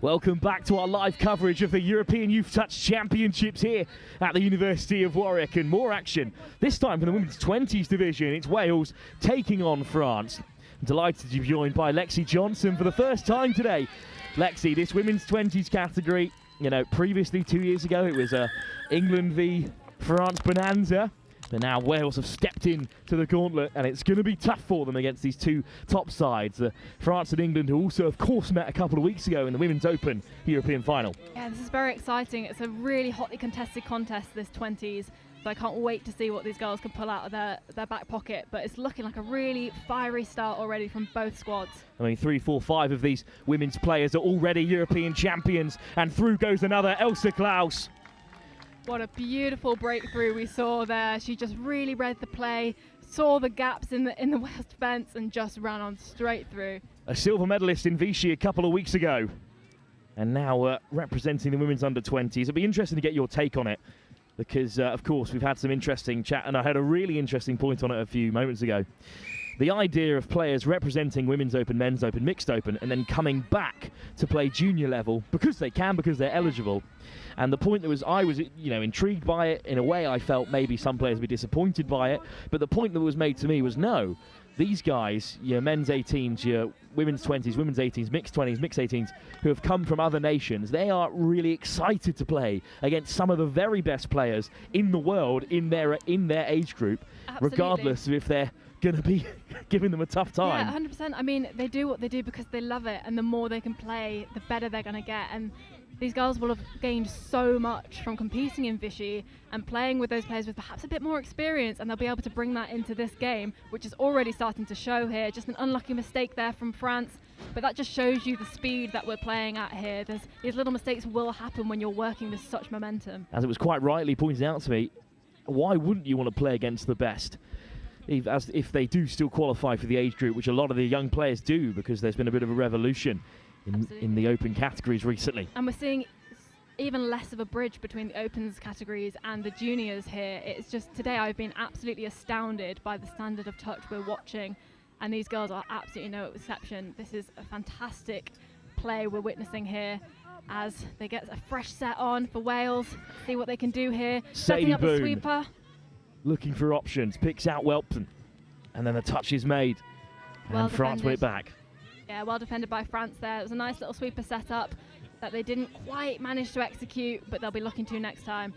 Welcome back to our live coverage of the European Youth Touch Championships here at the University of Warwick, and more action, this time from the Women's 20s division. It's Wales taking on France. I'm delighted to be joined by Lexi Johnson for the first time today. Lexi, this Women's 20s category, you know, previously 2 years ago it was England v France bonanza. But now Wales have stepped in to the gauntlet, and it's going to be tough for them against these two top sides. France and England, who also, of course, met a couple of weeks ago in the Women's Open European final. Yeah, this is very exciting. It's a really hotly contested contest, this 20s. So I can't wait to see what these girls can pull out of their back pocket. But it's looking like a really fiery start already from both squads. I mean, 3, 4, 5 of these women's players are already European champions. And through goes another Elsa Klaus. What a beautiful breakthrough we saw there. She just really read the play, saw the gaps in the Wales defence, and just ran on straight through. A silver medalist in Vichy a couple of weeks ago, and now representing the women's under-20s. It'll be interesting to get your take on it, because, of course, we've had some interesting chat, and I had a really interesting point on it a few moments ago. The idea of players representing Women's Open, Men's Open, Mixed Open, and then coming back to play junior level because they can, because they're eligible. And the point that I was intrigued by it. In a way, I felt maybe some players would be disappointed by it. But the point that was made to me was, no, these guys, your men's 18s, your women's 20s, women's 18s, mixed 20s, mixed 18s, who have come from other nations, they are really excited to play against some of the very best players in the world in their age group. Absolutely. Regardless of if they're going to be giving them a tough time. Yeah, 100%. I mean, they do what they do because they love it, and the more they can play, the better they're going to get. And these girls will have gained so much from competing in Vichy and playing with those players with perhaps a bit more experience, and they'll be able to bring that into this game, which is already starting to show here. Just an unlucky mistake there from France, but that just shows you the speed that we're playing at here. These little mistakes will happen when you're working with such momentum. As it was quite rightly pointed out to me, why wouldn't you want to play against the best? If they do still qualify for the age group, which a lot of the young players do, because there's been a bit of a revolution in the open categories recently. And we're seeing even less of a bridge between the opens categories and the juniors here. It's just today I've been absolutely astounded by the standard of touch we're watching, and these girls are absolutely no exception. This is a fantastic play we're witnessing here as they get a fresh set on for Wales. See what they can do here. Setting up a sweeper. Looking for options, picks out Welpton, and then the touch is made, and France went back. Yeah, well defended by France there. It was a nice little sweeper set up that they didn't quite manage to execute, but they'll be looking to next time.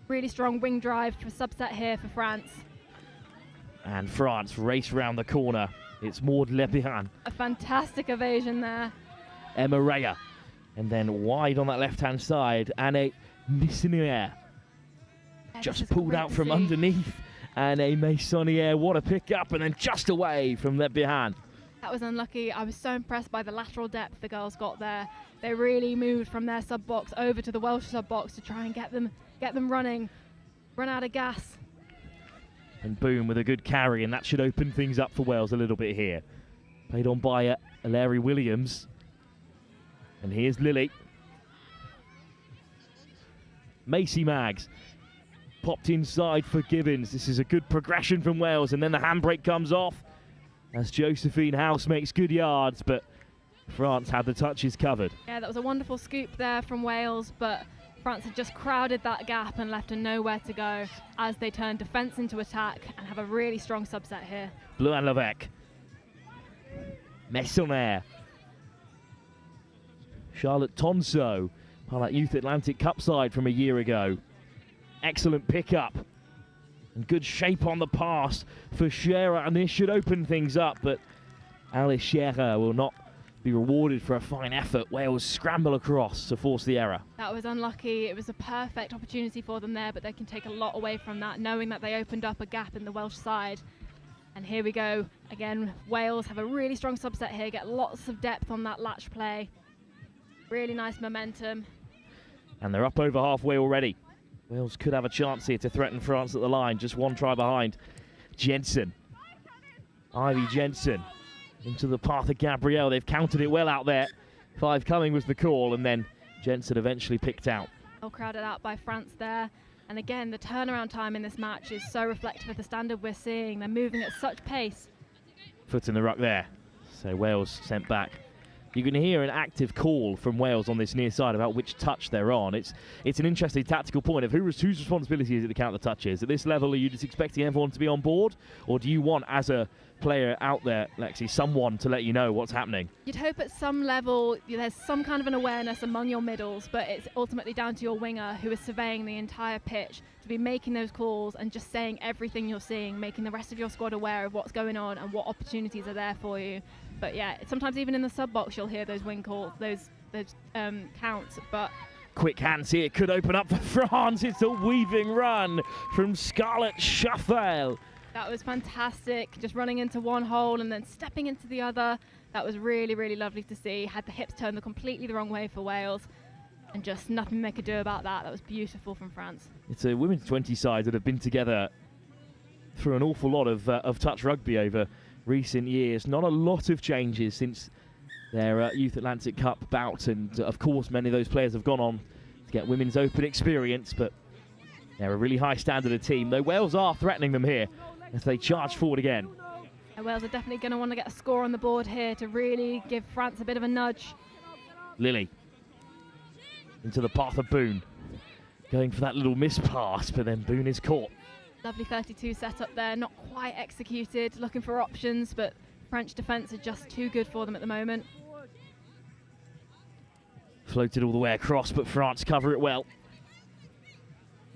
Really strong wing drive for subset here for France. And France race around the corner. It's Maud Lebihan. A fantastic evasion there. Emma Rea. And then wide on that left-hand side, Anne Messonnier. Just pulled out from underneath. Anne Messonnier, what a pick up, and then just away from Lebihan. That was unlucky. I was so impressed by the lateral depth the girls got there. They really moved from their sub-box over to the Welsh sub-box to try and get them running, run out of gas. And boom, with a good carry, and that should open things up for Wales a little bit here. Played on by Larry Williams. And here's Lily. Macy Maggs popped inside for Gibbons. This is a good progression from Wales, and then the handbrake comes off as Josephine House makes good yards, but France had the touches covered. Yeah, that was a wonderful scoop there from Wales, but France had just crowded that gap and left her nowhere to go as they turned defence into attack and have a really strong subset here. Blouin Levesque. Messonnier. Charlotte Tonso, part of that Youth Atlantic Cup side from a year ago. Excellent pickup. And good shape on the pass for Scherer, and this should open things up, but Alice Scherer will not be rewarded for a fine effort. Wales scramble across to force the error. That was unlucky. It was a perfect opportunity for them there, but they can take a lot away from that, knowing that they opened up a gap in the Welsh side. And here we go. Again, Wales have a really strong subset here, get lots of depth on that latch play. Really nice momentum. And they're up over halfway already. Wales could have a chance here to threaten France at the line. Just one try behind. Jensen. Ivy Jensen into the path of Gabrielle. They've counted it well out there. 5 coming was the call, and then Jensen eventually picked out. Well crowded out by France there. And again, the turnaround time in this match is so reflective of the standard we're seeing. They're moving at such pace. Foot in the ruck there. So Wales sent back. You can hear an active call from Wales on this near side about which touch they're on. It's an interesting tactical point of whose responsibility is it to count the touches. At this level, are you just expecting everyone to be on board? Or do you want, as a player out there, Lexi, someone to let you know what's happening? You'd hope at some level there's some kind of an awareness among your middles, but it's ultimately down to your winger who is surveying the entire pitch to be making those calls and just saying everything you're seeing, making the rest of your squad aware of what's going on and what opportunities are there for you. But yeah, sometimes even in the sub box you'll hear those wing calls, those counts. But quick hands here could open up for France. It's a weaving run from Scarlett Shuffale. That was fantastic, just running into one hole and then stepping into the other. That was really, really lovely to see. Had the hips turned completely the wrong way for Wales, and just nothing they could do about that. That was beautiful from France. It's a women's 20 side that have been together through an awful lot of touch rugby over recent years. Not a lot of changes since their Youth Atlantic Cup bout, and of course many of those players have gone on to get Women's Open experience, but they're a really high standard of team, though Wales are threatening them here as they charge forward again. And Wales are definitely going to want to get a score on the board here to really give France a bit of a nudge. Lily into the path of Boone, going for that little miss pass, but then Boone is caught. Lovely 32 setup there, not quite executed, looking for options, but French defence are just too good for them at the moment. Floated all the way across, but France cover it well.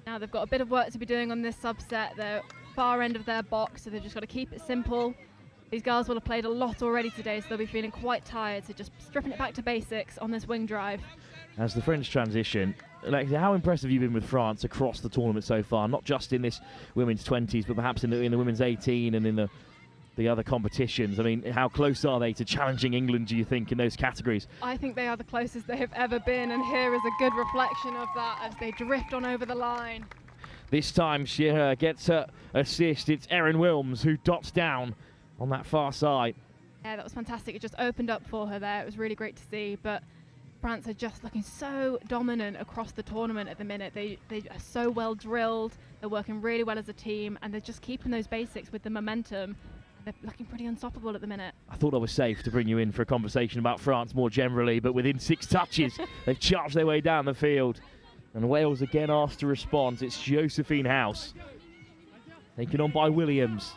Now they've got a bit of work to be doing on this subset. They're far end of their box, so they've just got to keep it simple. These girls will have played a lot already today, so they'll be feeling quite tired, so just stripping it back to basics on this wing drive. As the French transition, Alexia, how impressive have you been with France across the tournament so far? Not just in this women's 20s, but perhaps in the women's 18 and in the other competitions. I mean, how close are they to challenging England, do you think, in those categories? I think they are the closest they have ever been, and here is a good reflection of that as they drift on over the line. This time she gets her assist. It's Erin Wilms who dots down on that far side. Yeah, that was fantastic. It just opened up for her there. It was really great to see, but France are just looking so dominant across the tournament at the minute. They are so well drilled. They're working really well as a team, and they're just keeping those basics with the momentum. They're looking pretty unstoppable at the minute. I thought I was safe to bring you in for a conversation about France more generally, but within 6 touches, they've charged their way down the field. And Wales again asked to respond. It's Josephine House, taken on by Williams.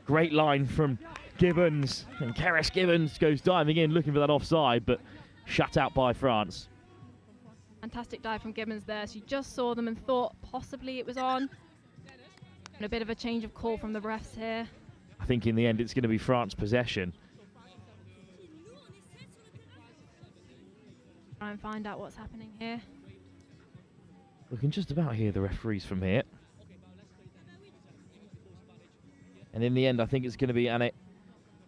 Great line from Gibbons, and Keris Gibbons goes diving in looking for that offside, but shut out by France. Fantastic dive from Gibbons there. She just saw them and thought possibly it was on. And a bit of a change of call from the refs here. I think in the end it's going to be France possession. Try and find out what's happening here. We can just about hear the referees from here. And in the end, I think it's going to be Annette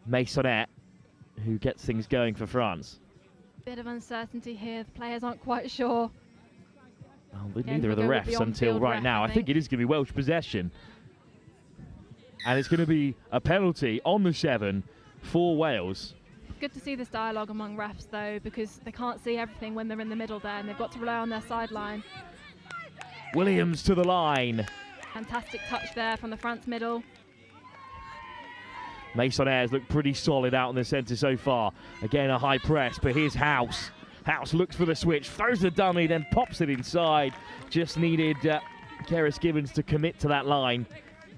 Maisonnet who gets things going for France. Bit of uncertainty here. The players aren't quite sure. Well, neither are the refs until right now. I think it is going to be Welsh possession. And it's going to be a penalty on the 7 for Wales. Good to see this dialogue among refs, though, because they can't see everything when they're in the middle there, and they've got to rely on their sideline. Williams to the line. Fantastic touch there from the France middle. Maisonnet has looked pretty solid out in the centre so far. Again, a high press, but here's House. House looks for the switch, throws the dummy, then pops it inside. Just needed Keris Gibbons to commit to that line.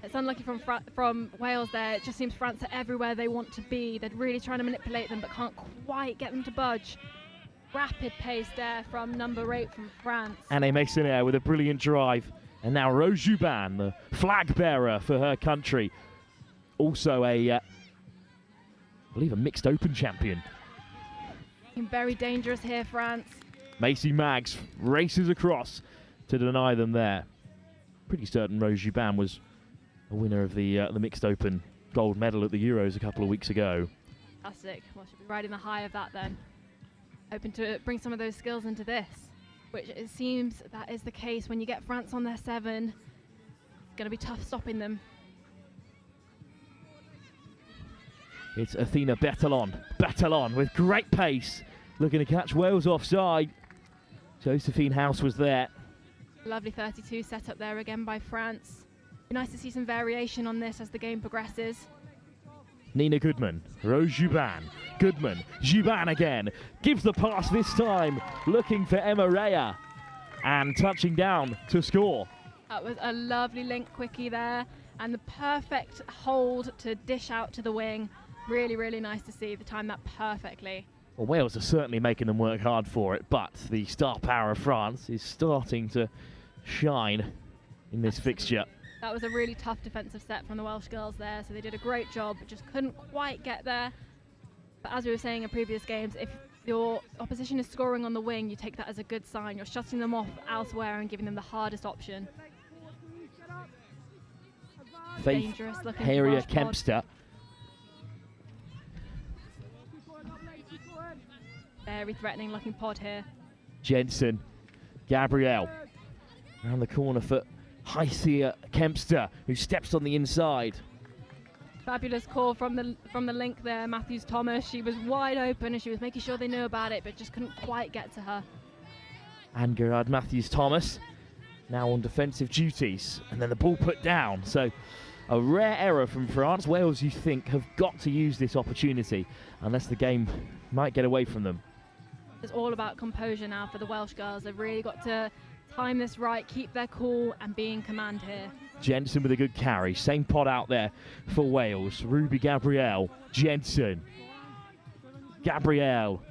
It's unlucky from Wales there. It just seems France are everywhere they want to be. They're really trying to manipulate them, but can't quite get them to budge. Rapid pace there from number 8 from France. Anne Maisonnet with a brilliant drive. And now Rose Juban, the flag bearer for her country. Also I believe a mixed open champion. Very dangerous here, France. Macy Maggs races across to deny them there. Pretty certain Rose Juban was a winner of the mixed open gold medal at the Euros a couple of weeks ago. Fantastic. Well, she'll be riding the high of that then. Hoping to bring some of those skills into this, which it seems that is the case when you get France on their 7. It's going to be tough stopping them. It's Athena Bettelon. Bettelon with great pace, looking to catch Wales offside. Josephine House was there. Lovely 32 set up there again by France. Be nice to see some variation on this as the game progresses. Nina Goodman, Rose Juban, Goodman, Juban again, gives the pass this time, looking for Emma Rea, and touching down to score. That was a lovely link quickie there, and the perfect hold to dish out to the wing. Really, really nice to see. They timed that perfectly. Well, Wales are certainly making them work hard for it, but the star power of France is starting to shine in this fixture. That was a really tough defensive set from the Welsh girls there, so they did a great job, but just couldn't quite get there. But as we were saying in previous games, if your opposition is scoring on the wing, you take that as a good sign. You're shutting them off elsewhere and giving them the hardest option. Faith Dangerous looking Harrier rush pod. Kempster. Very threatening looking pod here. Jensen, Gabrielle, around the corner for Heisia Kempster, who steps on the inside. Fabulous call from the link there, Matthews Thomas. She was wide open and she was making sure they knew about it, but just couldn't quite get to her. And Gerard Matthews Thomas now on defensive duties, and then the ball put down. So a rare error from France. Wales, you think, have got to use this opportunity, unless the game might get away from them. It's all about composure now for the Welsh girls. They've really got to time this right, keep their cool, and be in command here. Jensen with a good carry. Same pot out there for Wales. Ruby Gabrielle. Jensen. Gabrielle.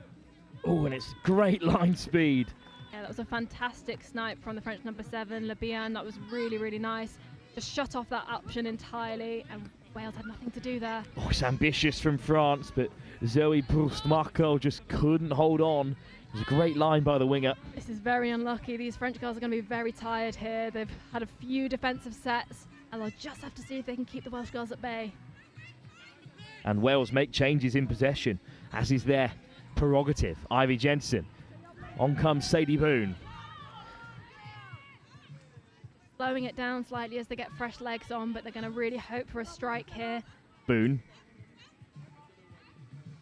Oh, and it's great line speed. Yeah, that was a fantastic snipe from the French number 7, Le Bien. That was really, really nice. Just shut off that option entirely, and Wales had nothing to do there. Oh, it's ambitious from France, but Zoe Brust-Marco just couldn't hold on. It was a great line by the winger. This is very unlucky. These French girls are going to be very tired here. They've had a few defensive sets, and they'll just have to see if they can keep the Welsh girls at bay. And Wales make changes in possession, as is their prerogative. Ivy Jensen. On comes Sadie Boone. Slowing it down slightly as they get fresh legs on, but they're going to really hope for a strike here. Boone.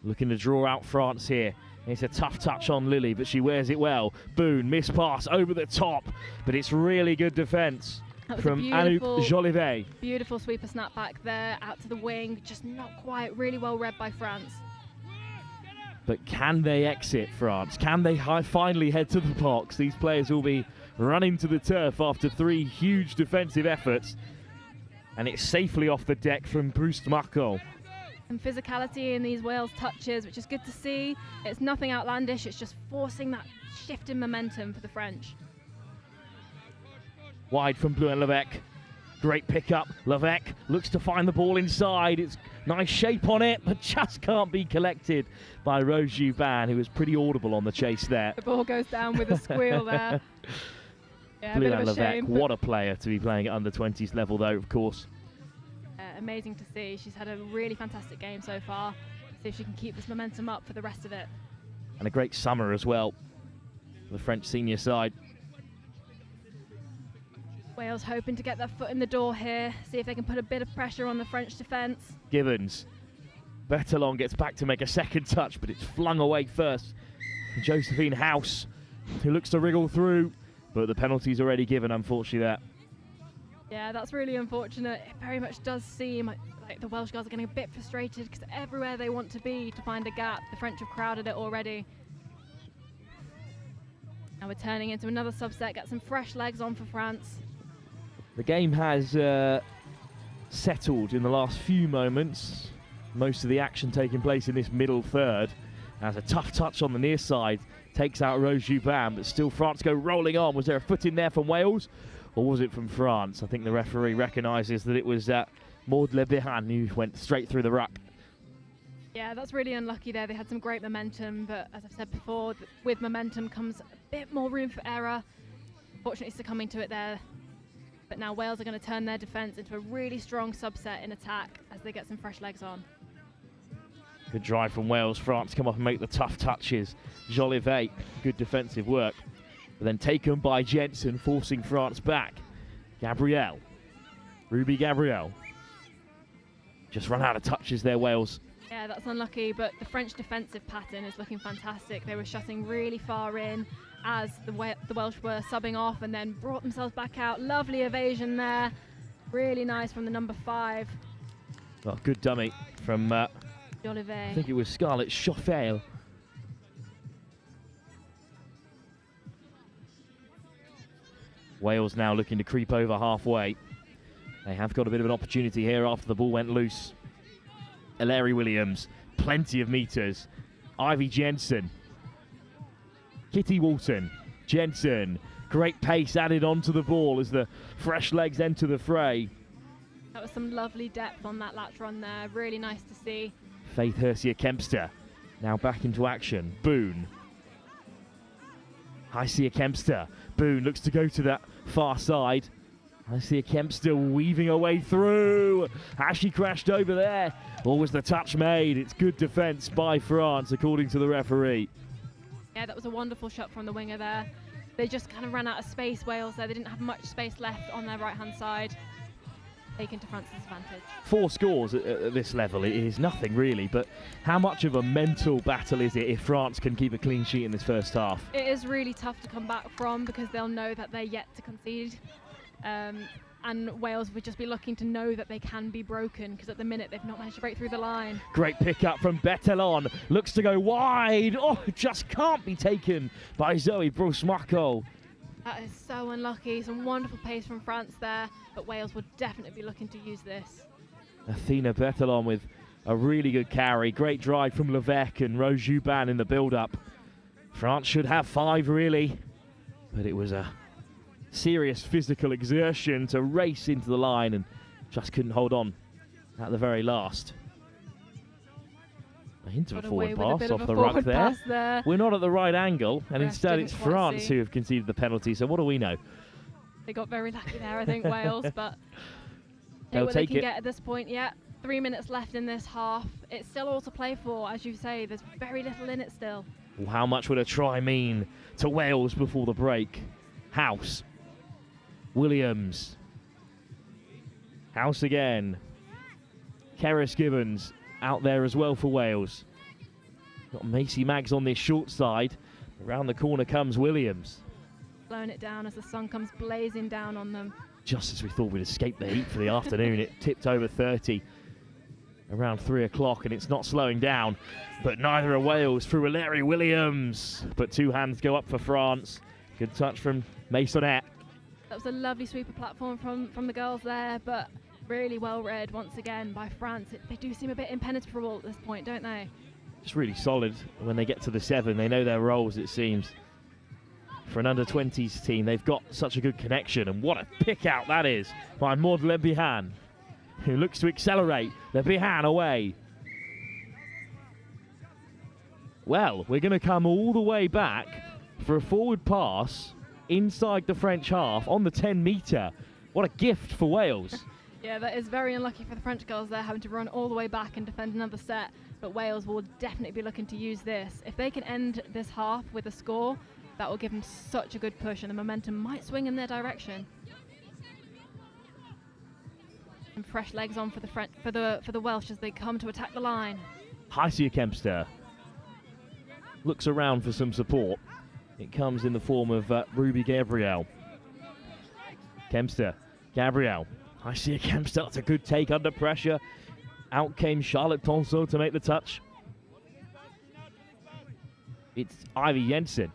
Looking to draw out France here. It's a tough touch on Lily, but she wears it well. Boone, miss pass over the top, but it's really good defence from Anouk Jolivet. Beautiful sweeper snap back there, out to the wing, just not quite, really well read by France. But can they exit France? Can they finally head to the box? These players will be running to the turf after 3 huge defensive efforts, and it's safely off the deck from Brust-Marco. Some physicality in these Wales touches, which is good to see. It's nothing outlandish, it's just forcing that shift in momentum for the French. Wide from Bluen Levesque. Great pickup. Levesque looks to find the ball inside. It's nice shape on it, but just can't be collected by Rose Juban, who was pretty audible on the chase there. The ball goes down with a squeal there. Yeah, a bit of a Levesque, shame. what a player to be playing at under-20s level, though, of course. Amazing to see. She's had a really fantastic game so far. See if she can keep this momentum up for the rest of it. And a great summer as well for the French senior side. Wales hoping to get their foot in the door here, see if they can put a bit of pressure on the French defence. Gibbons. Berthelon gets back to make a second touch, but it's flung away first. Josephine House, who looks to wriggle through, but the penalty's already given, unfortunately, there. Yeah, that's really unfortunate. It very much does seem like the Welsh girls are getting a bit frustrated because everywhere they want to be to find a gap, the French have crowded it already. Now we're turning into another subset, get some fresh legs on for France. The game has settled in the last few moments. Most of the action taking place in this middle third. As a tough touch on the near side takes out Rose Juban, but still France go rolling on. Was there a foot in there from Wales? Or was it from France? I think the referee recognises that it was Maud Le Bihan who went straight through the ruck. Yeah, that's really unlucky there. They had some great momentum, but as I've said before, with momentum comes a bit more room for error. Fortunately, succumbing to it there. But now Wales are going to turn their defence into a really strong subset in attack as they get some fresh legs on. Good drive from Wales. France come up and make the tough touches. Jolivet, good defensive work. But then taken by Jensen, forcing France back. Gabrielle. Ruby Gabrielle. Just run out of touches there, Wales. Yeah, that's unlucky, but the French defensive pattern is looking fantastic. They were shutting really far in as the Welsh were subbing off and then brought themselves back out. Lovely evasion there. Really nice from the number 5. Oh, good dummy from, I Jolivet. think it was Scarlett Chauffel. Wales now looking to creep over halfway. They have got a bit of an opportunity here after the ball went loose. Hilary Williams, plenty of meters. Ivy Jensen. Kitty Walton. Jensen. Great pace added onto the ball as the fresh legs enter the fray. That was some lovely depth on that latch run there. Really nice to see. Faith Hersia-Kempster now back into action. Boone. Hersia-Kempster. Boone looks to go to that far side. Hersia-Kempster weaving her way through. As she crashed over there. Or was the touch made? It's good defence by France, according to the referee. Yeah, that was a wonderful shot from the winger there. They just kind of ran out of space, Wales, there. They didn't have much space left on their right-hand side. Taken to France's advantage. 4 scores at this level, it is nothing really, but how much of a mental battle is it if France can keep a clean sheet in this first half? It is really tough to come back from because they'll know that they're yet to concede. And Wales would just be looking to know that they can be broken because at the minute they've not managed to break through the line. Great pick up from Bettelon, looks to go wide. Oh, it just can't be taken by Zoe Brusmarco. That is so unlucky. Some wonderful pace from France there, but Wales would definitely be looking to use this. Athena Bettelon with a really good carry. Great drive from Levesque and Rose Juban in the build-up. France should have 5 really, but it was a serious physical exertion to race into the line and just couldn't hold on at the very last. A hint of a forward pass off the ruck there. We're not at the right angle, and instead it's France who have conceded the penalty, so what do we know? They got very lucky there, I think, Wales, but they'll what they can get at this point. Yeah, 3 minutes left in this half. It's still all to play for, as you say. There's very little in it still. Well, how much would a try mean to Wales before the break? House. Williams. House again. Keris Gibbons out there as well for Wales. Got Macy Maggs on this short side. Around the corner comes Williams. Blowing it down as the sun comes blazing down on them. Just as we thought we'd escape the heat for the afternoon, it tipped over 30 around 3 o'clock, and it's not slowing down. But neither are Wales through Hilary Williams. But 2 hands go up for France. Good touch from Maisonette. That was a lovely sweeper platform from the girls there, but really well read once again by France. They do seem a bit impenetrable at this point, don't they? Just really solid when they get to the 7. They know their roles, it seems. For an under-20s team, they've got such a good connection, and what a pick out that is by Maud Le Bihan, who looks to accelerate. Le Bihan away. Well, we're going to come all the way back for a forward pass inside the French half on the 10-metre. What a gift for Wales. Yeah, that is very unlucky for the French girls. They're having to run all the way back and defend another set, but Wales will definitely be looking to use this. If they can end this half with a score, that will give them such a good push, and the momentum might swing in their direction. And fresh legs on for the Welsh as they come to attack the line. Hersia-Kempster looks around for some support. It comes in the form of Ruby Gabriel. Kempster, Gabriel. Hersia-Kempster, that's a good take under pressure. Out came Charlotte Tonso to make the touch. It's Ivy Jensen.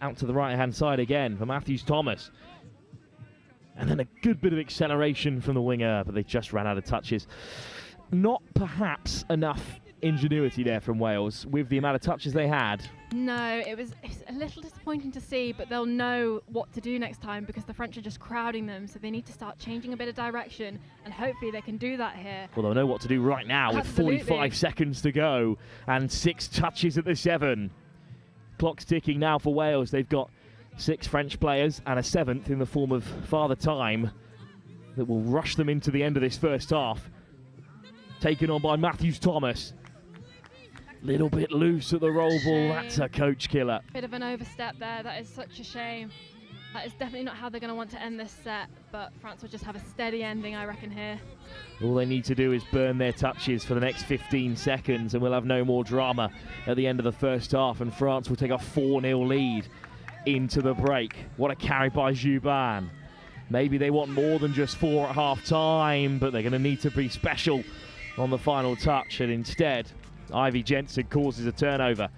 Out to the right-hand side again for Matthews Thomas. And then a good bit of acceleration from the winger, but they just ran out of touches. Not perhaps enough ingenuity there from Wales with the amount of touches they had. No, it's a little disappointing to see, but they'll know what to do next time because the French are just crowding them, so they need to start changing a bit of direction, and hopefully they can do that here. Well, they'll know what to do right now. Absolutely. With 45 seconds to go and 6 touches at the 7. Clock's ticking now for Wales. They've got 6 French players and a 7th in the form of Father Time that will rush them into the end of this first half. Taken on by Matthews Thomas. Little bit loose at the roll ball. That's a coach killer. Bit of an overstep there. That is such a shame. That is definitely not how they're going to want to end this set, but France will just have a steady ending, I reckon, here. All they need to do is burn their touches for the next 15 seconds, and we'll have no more drama at the end of the first half, and France will take a 4-0 lead into the break. What a carry by Juban. Maybe they want more than just 4 at half-time, but they're going to need to be special on the final touch, and instead, Ivy Jensen causes a turnover.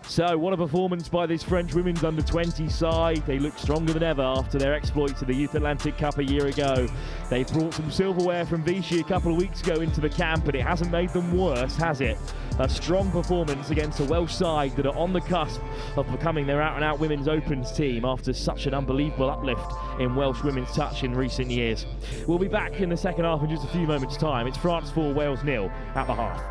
So, what a performance by this French women's under-20 side. They look stronger than ever after their exploits at the Youth Atlantic Cup a year ago. They brought some silverware from Vichy a couple of weeks ago into the camp, but it hasn't made them worse, has it? A strong performance against a Welsh side that are on the cusp of becoming their out-and-out women's opens team after such an unbelievable uplift in Welsh women's touch in recent years. We'll be back in the second half in just a few moments' time. It's France 4, Wales 0 at the half.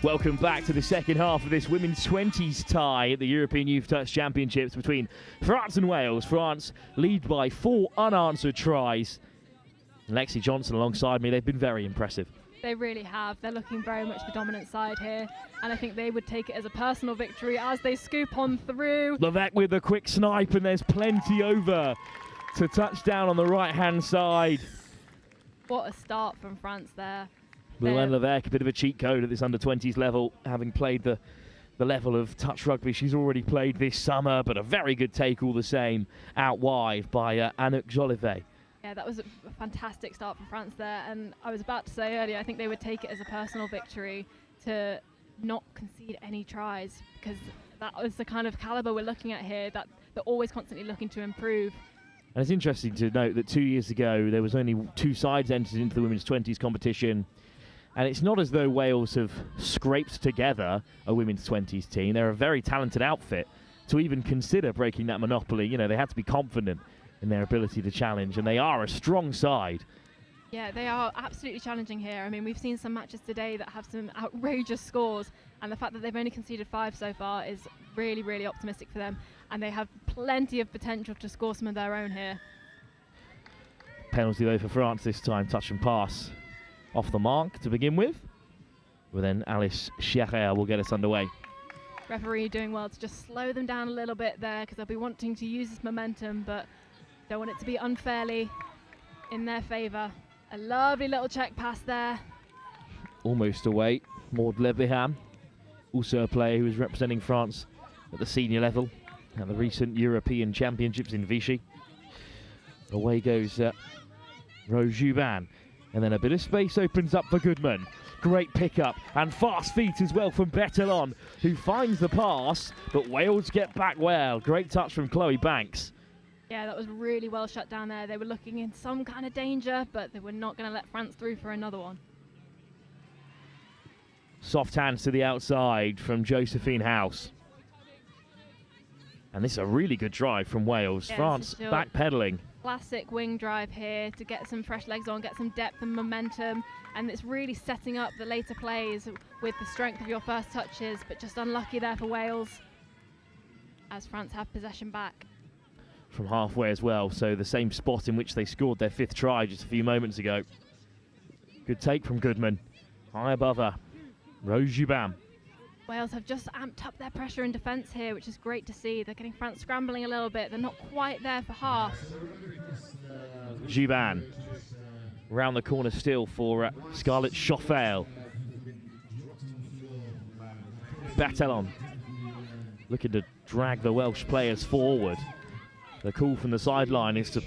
Welcome back to the second half of this women's 20s tie at the European Youth Touch Championships between France and Wales. France lead by 4 unanswered tries. And Lexi Johnson alongside me, they've been very impressive. They really have. They're looking very much the dominant side here, and I think they would take it as a personal victory as they scoop on through. Levesque with a quick snipe, and there's plenty over to touchdown on the right-hand side. What a start from France there. Luann Levesque, a bit of a cheat code at this under-20s level, having played the level of touch rugby she's already played this summer, but a very good take all the same out wide by Anouk Jolivet. Yeah, that was a fantastic start from France there, and I was about to say earlier, I think they would take it as a personal victory to not concede any tries, because that was the kind of calibre we're looking at here, that they're always constantly looking to improve. And it's interesting to note that 2 years ago there was only 2 sides entered into the women's 20s competition. And it's not as though Wales have scraped together a women's 20s team. They're a very talented outfit to even consider breaking that monopoly. You know, they had to be confident in their ability to challenge, and they are a strong side. Yeah, they are absolutely challenging here. I mean, we've seen some matches today that have some outrageous scores, and the fact that they've only conceded 5 so far is really, really optimistic for them, and they have plenty of potential to score some of their own here. Penalty though for France this time, touch and pass off the mark to begin with. Well, then Alice Scherrer will get us underway. Referee doing well to just slow them down a little bit there, because they'll be wanting to use this momentum, but don't want it to be unfairly in their favour. A lovely little check pass there. Almost away. Maud Lebihan, also a player who is representing France at the senior level at the recent European Championships in Vichy. Away goes Rose Jubin. And then a bit of space opens up for Goodman. Great pickup and fast feet as well from Bettelon, who finds the pass, but Wales get back well. Great touch from Chloe Banks. Yeah, that was really well shut down there. They were looking in some kind of danger, but they were not going to let France through for another one. Soft hands to the outside from Josephine House. And this is a really good drive from Wales. Yeah, France backpedaling. Classic wing drive here to get some fresh legs on, get some depth and momentum, and it's really setting up the later plays with the strength of your first touches, but just unlucky there for Wales as France have possession back. From halfway as well, so the same spot in which they scored their 5th try just a few moments ago. Good take from Goodman. High above her. Rose Jubin. Wales have just amped up their pressure in defence here, which is great to see. They're getting France scrambling a little bit. They're not quite there for half. Jubin. Round the corner still for Scarlett Chauffel. Bettelon. Looking to drag the Welsh players forward. The call from the sideline is to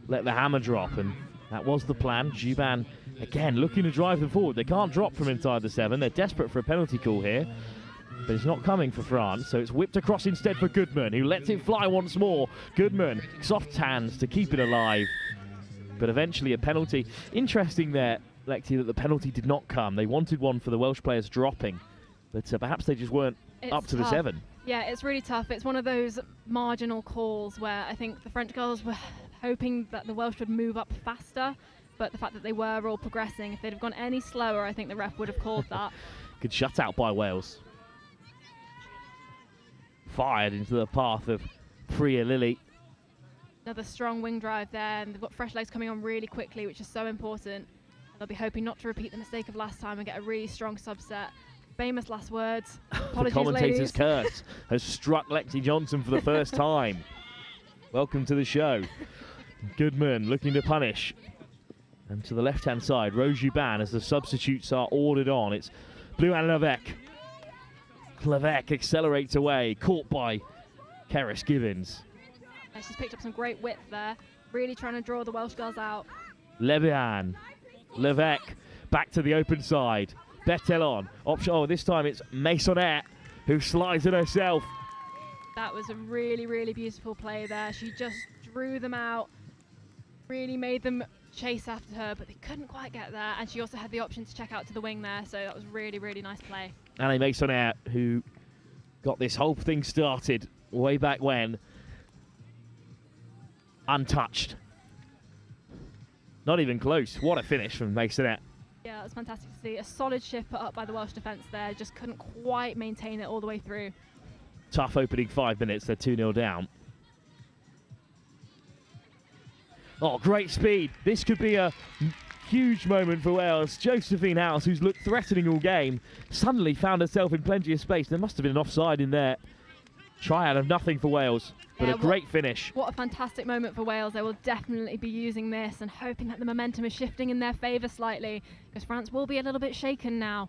let the hammer drop, and that was the plan. Jubin, again, looking to drive them forward. They can't drop from inside the 7. They're desperate for a penalty call here, but it's not coming for France, so it's whipped across instead for Goodman, who lets it fly once more. Goodman, soft hands to keep it alive, but eventually a penalty. Interesting there, Lexi, that the penalty did not come. They wanted one for the Welsh players dropping, but perhaps they just weren't up to the 7. Yeah, it's really tough. It's one of those marginal calls where I think the French girls were hoping that the Welsh would move up faster, but the fact that they were all progressing, if they'd have gone any slower, I think the ref would have called that. Good shutout by Wales. Fired into the path of Priya Lilly. Another strong wing drive there, and they've got fresh legs coming on really quickly, which is so important. They'll be hoping not to repeat the mistake of last time and get a really strong subset. Famous last words. Apologies, the commentator's ladies. curse has struck Lexi Johnson for the first time. Welcome to the show. Goodman looking to punish. And to the left-hand side, Rose Jubin as the substitutes are ordered on. It's Luann Levesque. Levesque accelerates away, caught by Keris Gibbons. Yeah, she's picked up some great width there, really trying to draw the Welsh girls out. Lebihan. Levesque back to the open side. Bettelon, option. Oh, this time it's Maisonette who slides it herself. That was a really, really beautiful play there. She just drew them out, really made them chase after her, but they couldn't quite get there. And she also had the option to check out to the wing there, so that was really, really nice play. Annie Maisonette, who got this whole thing started way back when, untouched. Not even close. What a finish from Maisonette. Yeah, that was fantastic to see. A solid shift put up by the Welsh defence there. Just couldn't quite maintain it all the way through. Tough opening 5 minutes. They're 2-0 down. Oh, great speed. This could be a huge moment for Wales. Josephine House, who's looked threatening all game, suddenly found herself in plenty of space. There must have been an offside in there. Try out of nothing for Wales, but a great finish. What a fantastic moment for Wales. They will definitely be using this and hoping that the momentum is shifting in their favour slightly, because France will be a little bit shaken now,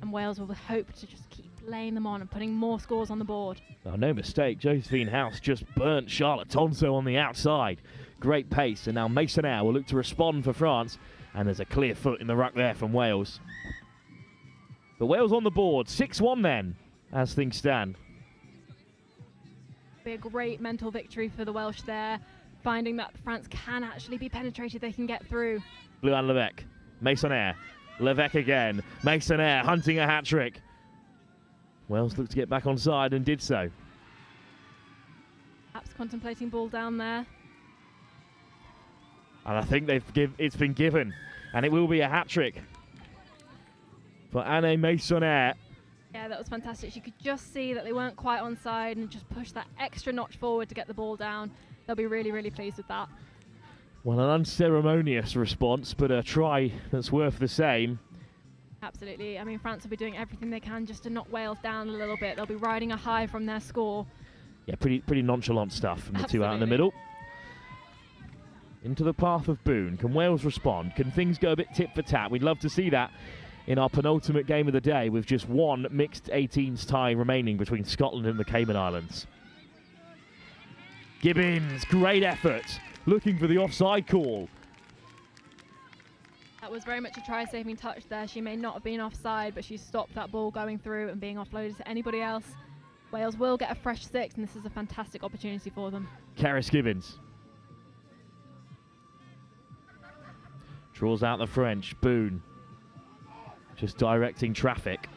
and Wales will hope to just keep laying them on and putting more scores on the board. Oh, no mistake. Josephine House just burnt Charlotte Tonso on the outside. Great pace, and now Masonair will look to respond for France, and there's a clear foot in the ruck there from Wales. But Wales on the board, 6-1 then, as things stand. Be a great mental victory for the Welsh there, finding that France can actually be penetrated, they can get through. Blue and Levesque, Masonair, Levesque again, Masonair hunting a hat-trick. Wales looked to get back on side and did so. Perhaps contemplating ball down there. And I think it's been given, and it will be a hat-trick for Anne Masonair. Yeah, that was fantastic. You could just see that they weren't quite on side and just push that extra notch forward to get the ball down. They'll be really, really pleased with that. Well, an unceremonious response, but a try that's worth the same. Absolutely. I mean, France will be doing everything they can just to knock Wales down a little bit. They'll be riding a high from their score. Yeah, pretty nonchalant stuff from the Absolutely. two out in the middle. Into the path of Boone. Can Wales respond? Can things go a bit tit for tat? We'd love to see that in our penultimate game of the day, with just one mixed 18s tie remaining between Scotland and the Cayman Islands. Gibbons, great effort, looking for the offside call. That was very much a try-saving touch there. She may not have been offside, but she stopped that ball going through and being offloaded to anybody else. Wales will get a fresh 6, and this is a fantastic opportunity for them. Karis Gibbons draws out the French. Boone just directing traffic.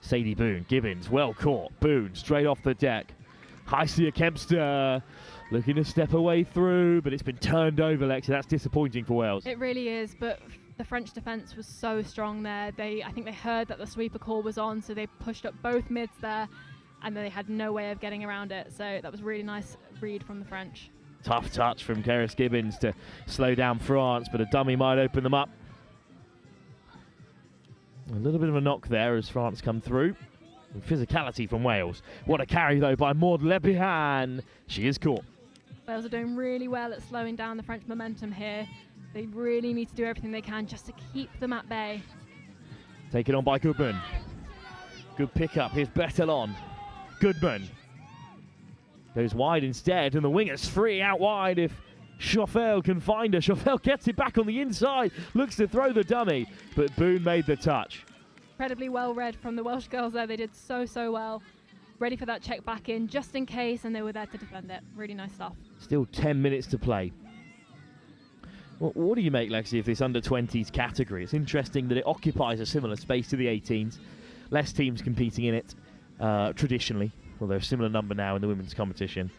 Sadie Boone, Gibbons, well caught. Boone straight off the deck. Heisia Kempster looking to step away through, but it's been turned over, Lexi. That's disappointing for Wales. It really is, but the French defence was so strong there. I think they heard that the sweeper call was on, so they pushed up both mids there, and they had no way of getting around it. So that was a really nice read from the French. Tough touch from Karis Gibbons to slow down France, but a dummy might open them up. A little bit of a knock there as France come through. And physicality from Wales. What a carry, though, by Maud Lebihan. She is caught. Wales are doing really well at slowing down the French momentum here. They really need to do everything they can just to keep them at bay. Taken on by Goodman. Good pickup. Here's Bettelon. Goodman goes wide instead, and the winger's free out wide if Chauffel can find her. Chauffel gets it back on the inside, looks to throw the dummy, but Boone made the touch. Incredibly well read from the Welsh girls there. They did so well. Ready for that check back in just in case, and they were there to defend it. Really nice stuff. Still 10 minutes to play. What do you make, Lexi, of this under-20s category? It's interesting that it occupies a similar space to the 18s. Less teams competing in it traditionally, although a similar number now in the women's competition.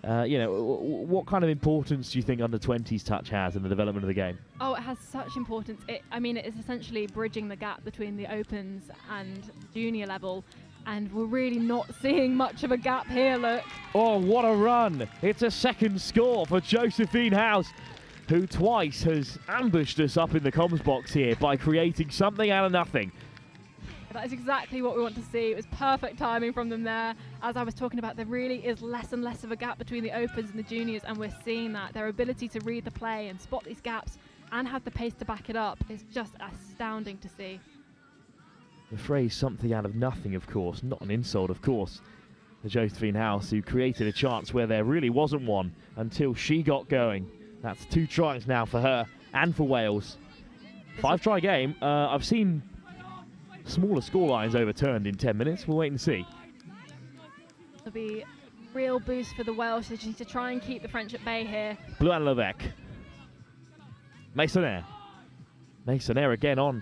What kind of importance do you think under-20s touch has in the development of the game? Oh, it has such importance. It is essentially bridging the gap between the opens and junior level, and we're really not seeing much of a gap here, look. Oh, what a run. It's a second score for Josephine House, who twice has ambushed us up in the comms box here by creating something out of nothing. That is exactly what we want to see. It was perfect timing from them there. As I was talking about, there really is less and less of a gap between the opens and the juniors, and we're seeing that. Their ability to read the play and spot these gaps and have the pace to back it up is just astounding to see. The phrase something out of nothing, of course, not an insult, of course, to Josephine House, who created a chance where there really wasn't one until she got going. That's 2 tries now for her and for Wales. 5-try game. I've seen smaller scorelines overturned in 10 minutes. We'll wait and see. There'll be real boost for the Welsh. They just need to try and keep the French at bay here. Bleu and Levesque. Masonair. Masonair again on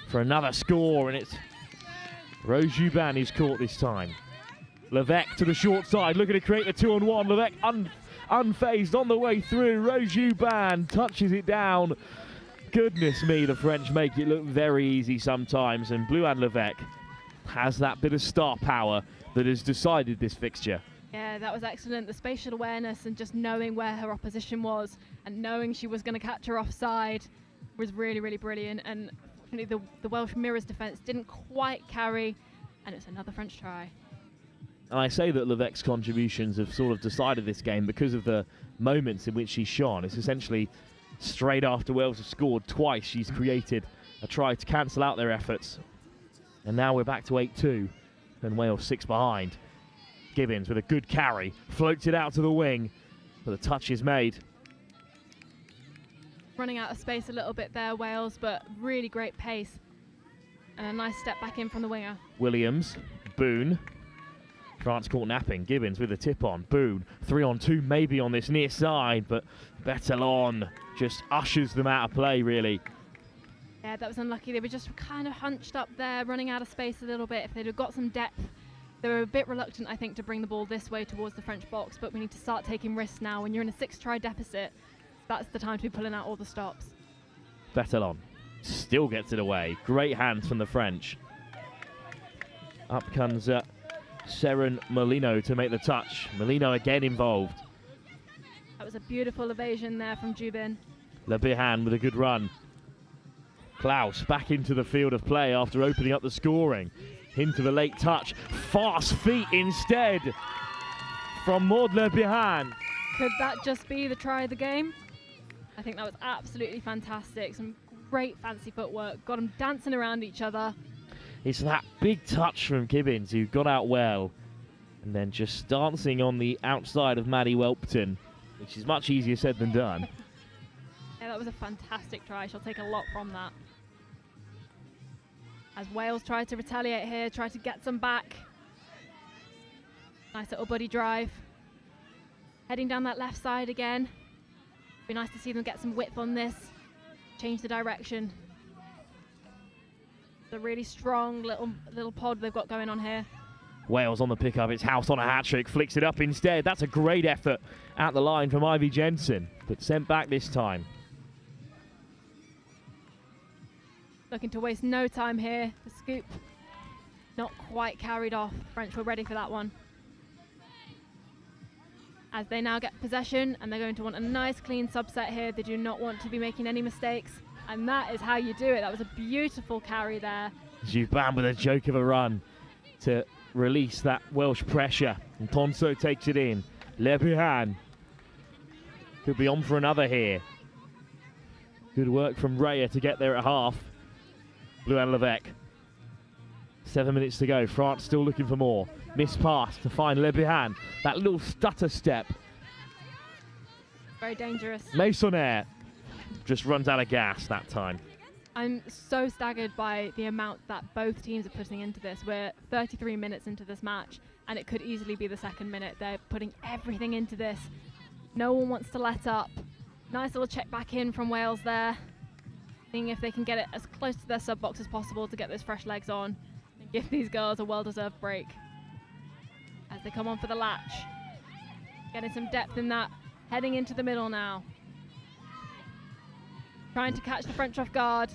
for another score, and it's Rose Juban who's caught this time. Levesque to the short side, looking to create the 2-on-1. Levesque unfazed on the way through. Rose Juban touches it down. Goodness me, the French make it look very easy sometimes, and Blue Anne Levesque has that bit of star power that has decided this fixture. Yeah, that was excellent. The spatial awareness and just knowing where her opposition was and knowing she was going to catch her offside was really, really brilliant. And fortunately, the Welsh Mirrors defence didn't quite carry, and it's another French try. And I say that Levesque's contributions have sort of decided this game because of the moments in which she shone. It's essentially straight after Wales have scored twice, she's created a try to cancel out their efforts. And now we're back to 8-2, and Wales 6 behind. Gibbons with a good carry, floats it out to the wing, but the touch is made. Running out of space a little bit there, Wales, but really great pace. And a nice step back in from the winger. Williams, Boone. France caught napping. Gibbons with a tip on. Boone, 3-on-2 maybe on this near side, but Berthelon just ushers them out of play, really. Yeah, that was unlucky. They were just kind of hunched up there, running out of space a little bit. If they'd have got some depth, they were a bit reluctant, I think, to bring the ball this way towards the French box, but we need to start taking risks now. When you're in a 6-try deficit, that's the time to be pulling out all the stops. Berthelon still gets it away. Great hands from the French. Up comes Seren Molino to make the touch. Molino again involved. That was a beautiful evasion there from Jubin. Le Bihan with a good run. Klaus back into the field of play after opening up the scoring. Hint of a late touch. Fast feet instead from Maud Le Bihan. Could that just be the try of the game? I think that was absolutely fantastic. Some great fancy footwork. Got them dancing around each other. It's that big touch from Gibbons who got out well. And then just dancing on the outside of Maddie Welpton, which is much easier said than done. Yeah, that was a fantastic try. She'll take a lot from that. As Wales try to retaliate here, try to get some back. Nice little buddy drive. Heading down that left side again. Be nice to see them get some width on this. Change the direction. It's a really strong little pod they've got going on here. Wales on the pickup. It's House on a hat-trick. Flicks it up instead. That's a great effort at the line from Ivy Jensen, but sent back this time. Looking to waste no time here. The scoop not quite carried off. French were ready for that one. As they now get possession, and they're going to want a nice clean subset here. They do not want to be making any mistakes, and that is how you do it. That was a beautiful carry there. Juban with a joke of a run to release that Welsh pressure, and Tonso takes it in. Le Bihan could be on for another here. Good work from Raya to get there at half. Blue Anne Levesque. 7 minutes to go. France still looking for more. Missed pass to find Le Bihan. That little stutter step. Very dangerous. Maisonnaire just runs out of gas that time. I'm so staggered by the amount that both teams are putting into this. We're 33 minutes into this match, and it could easily be the second minute. They're putting everything into this. No one wants to let up. Nice little check back in from Wales there. Seeing if they can get it as close to their sub box as possible to get those fresh legs on and give these girls a well-deserved break. As they come on for the latch. Getting some depth in that. Heading into the middle now. Trying to catch the French off guard.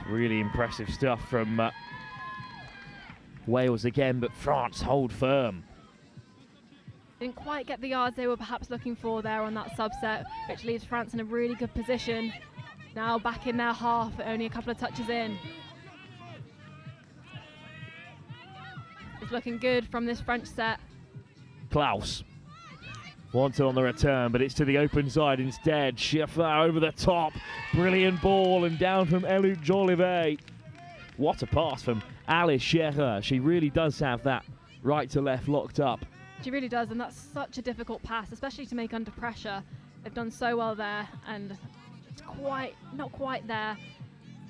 Really impressive stuff from Wales again, but France hold firm. Didn't quite get the yards they were perhaps looking for there on that subset, which leaves France in a really good position. Now back in their half, only a couple of touches in. It's looking good from this French set. Klaus wants it on the return, but it's to the open side instead. Schiffler over the top. Brilliant ball, and down from Eloute Jolivet. What a pass from Alice Scherer. She really does have that right to left locked up. She really does, and that's such a difficult pass, especially to make under pressure. They've done so well there, and it's not quite there.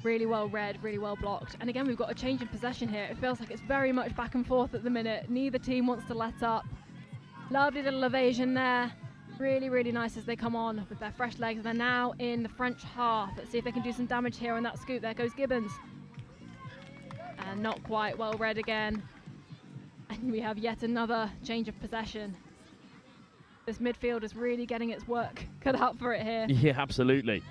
Really well read, really well blocked. And again, we've got a change in possession here. It feels like it's very much back and forth at the minute. Neither team wants to let up. Lovely little evasion there. Really, really nice as they come on with their fresh legs. They're now in the French half. Let's see if they can do some damage here on that scoop. There goes Gibbons. And not quite well read again. And we have yet another change of possession. This midfield is really getting its work cut out for it here. Yeah, absolutely.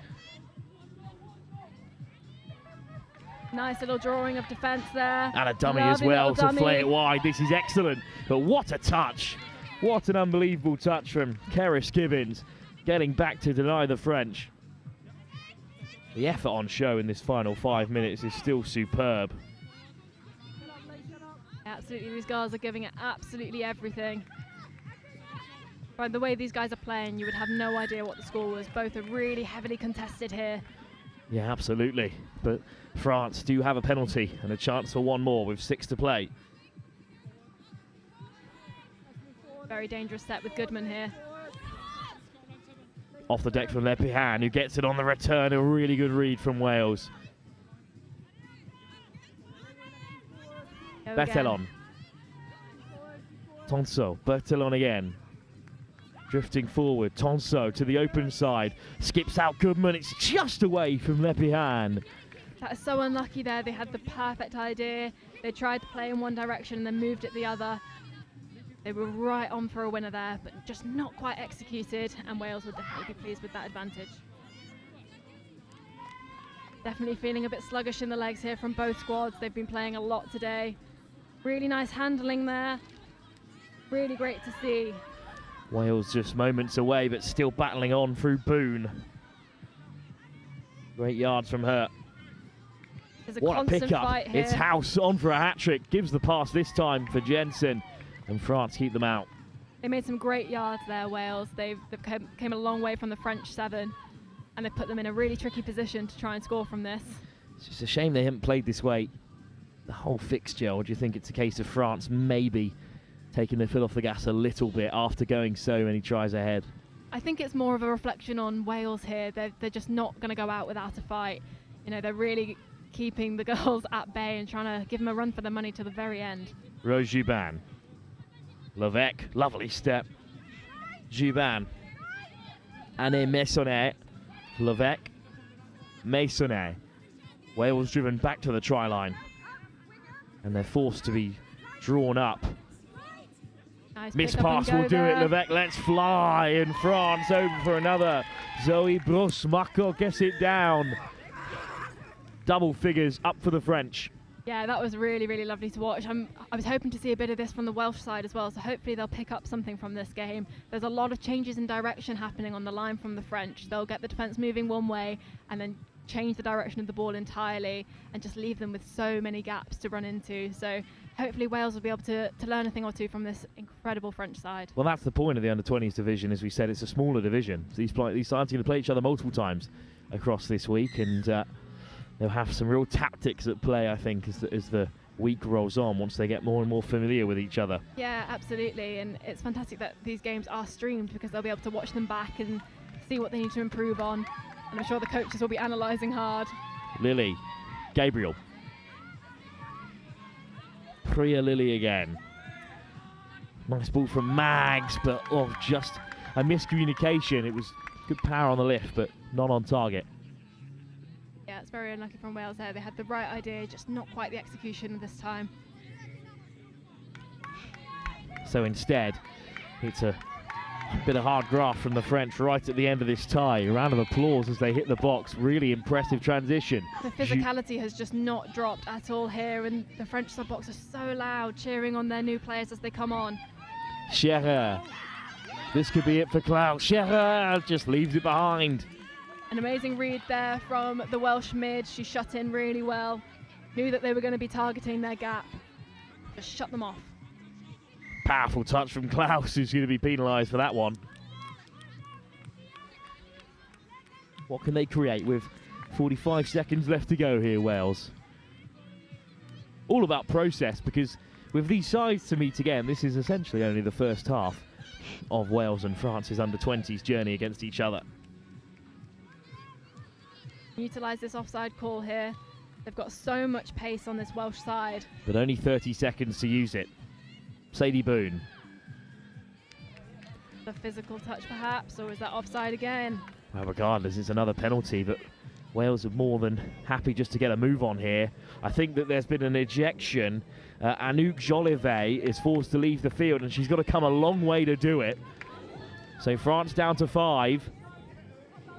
Nice little drawing of defence there. And a dummy Lovely as well little to play dummy. it wide. This is excellent. But what a touch. What an unbelievable touch from Keris Gibbons, getting back to deny the French. The effort on show in this final 5 minutes is still superb. Absolutely, these girls are giving it absolutely everything. By the way these guys are playing, you would have no idea what the score was. Both are really heavily contested here. Yeah, absolutely. But France do have a penalty and a chance for one more with 6 to play. Very dangerous set with Goodman here. Off the deck from Lepihan, who gets it on the return. A really good read from Wales. Berthelon. Tonso, Berthelon again. Drifting forward, Tonso to the open side. Skips out Goodman, it's just away from Lepihan. That is so unlucky there. They had the perfect idea. They tried to play in one direction and then moved it the other. They were right on for a winner there, but just not quite executed, and Wales would definitely be pleased with that advantage. Definitely feeling a bit sluggish in the legs here from both squads. They've been playing a lot today. Really nice handling there. Really great to see. Wales just moments away, but still battling on through Boone. Great yards from her. There's a what a constant pickup. fight here. It's House on for a hat-trick. Gives the pass this time for Jensen. And France keep them out. They made some great yards there, Wales. They've came a long way from the French 7, and they put them in a really tricky position to try and score from this. It's just a shame they haven't played this way the whole fixture. Or do you think it's a case of France maybe taking their foot off the gas a little bit after going so many tries ahead? I think it's more of a reflection on Wales here. They're just not going to go out without a fight. You know, they're really keeping the girls at bay and trying to give them a run for their money to the very end. Rose Juban. Levesque, lovely step. Juban. Anne Maisonnet. Levesque. Maisonnet. Wales driven back to the try line. And they're forced to be drawn up. Nice Miss pick up and pass go will do there. it. Levesque lets fly, and France over for another. Zoe Brosmako gets it down. Double figures up for the French. Yeah, that was really, really lovely to watch. I was hoping to see a bit of this from the Welsh side as well, so hopefully they'll pick up something from this game. There's a lot of changes in direction happening on the line from the French. They'll get the defence moving one way and then change the direction of the ball entirely and just leave them with so many gaps to run into. So hopefully Wales will be able to learn a thing or two from this incredible French side. Well, that's the point of the under-20s division. As we said, it's a smaller division. These sides are going to play each other multiple times across this week, and they'll have some real tactics at play, I think, as the week rolls on, once they get more and more familiar with each other. Yeah, absolutely, and it's fantastic that these games are streamed because they'll be able to watch them back and see what they need to improve on, and I'm sure the coaches will be analysing hard. Lily, Gabriel. Priya Lily again. Nice ball from Mags, but just a miscommunication. It was good power on the lift, but not on target. Yeah, it's very unlucky from Wales there. They had the right idea, just not quite the execution this time. So instead, it's a bit of hard graft from the French right at the end of this tie. A round of applause as they hit the box. Really impressive transition. The physicality has just not dropped at all here, and the French sub-box are so loud, cheering on their new players as they come on. Scherer. This could be it for Klaus. Scherer just leaves it behind. An amazing read there from the Welsh mid. She shut in really well. Knew that they were going to be targeting their gap. Just shut them off. Powerful touch from Klaus, who's going to be penalised for that one. What can they create with 45 seconds left to go here, Wales? All about process, because with these sides to meet again, this is essentially only the first half of Wales and France's under-20s journey against each other. Utilise this offside call here. They've got so much pace on this Welsh side. But only 30 seconds to use it. Sadie Boone. The physical touch perhaps, or is that offside again? Well, regardless, it's another penalty, but Wales are more than happy just to get a move on here. I think that there's been an ejection. Anouk Jolivet is forced to leave the field, and she's got to come a long way to do it. So France down to 5.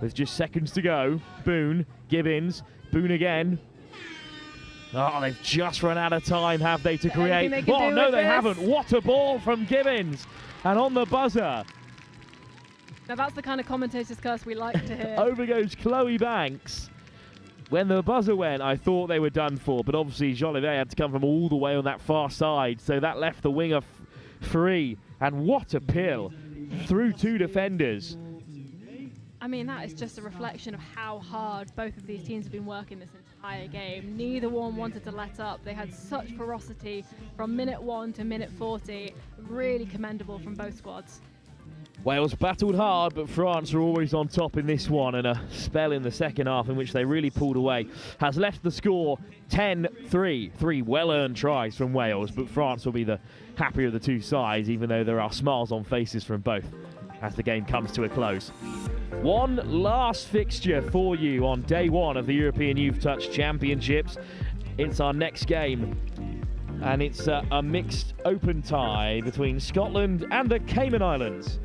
There's just seconds to go. Boone, Gibbons, Boone again. Oh, they've just run out of time, have they, to create? Anything they can Oh, do no, with they this? haven't. What a ball from Gibbons. And on the buzzer, Now that's the kind of commentator's curse we like to hear. over goes Chloe Banks. When the buzzer went, I thought they were done for, but obviously Jolivet had to come from all the way on that far side, so that left the winger free. And what a pill through 2 defenders. I mean, that is just a reflection of how hard both of these teams have been working this entire game. Neither one wanted to let up. They had such ferocity from minute 1 to minute 40. Really commendable from both squads. Wales battled hard, but France are always on top in this one, and a spell in the second half in which they really pulled away has left the score 10-3. 3 well-earned tries from Wales, but France will be the happier of the two sides, even though there are smiles on faces from both as the game comes to a close. One last fixture for you on day 1 of the European Youth Touch Championships. It's our next game, and it's a mixed open tie between Scotland and the Cayman Islands.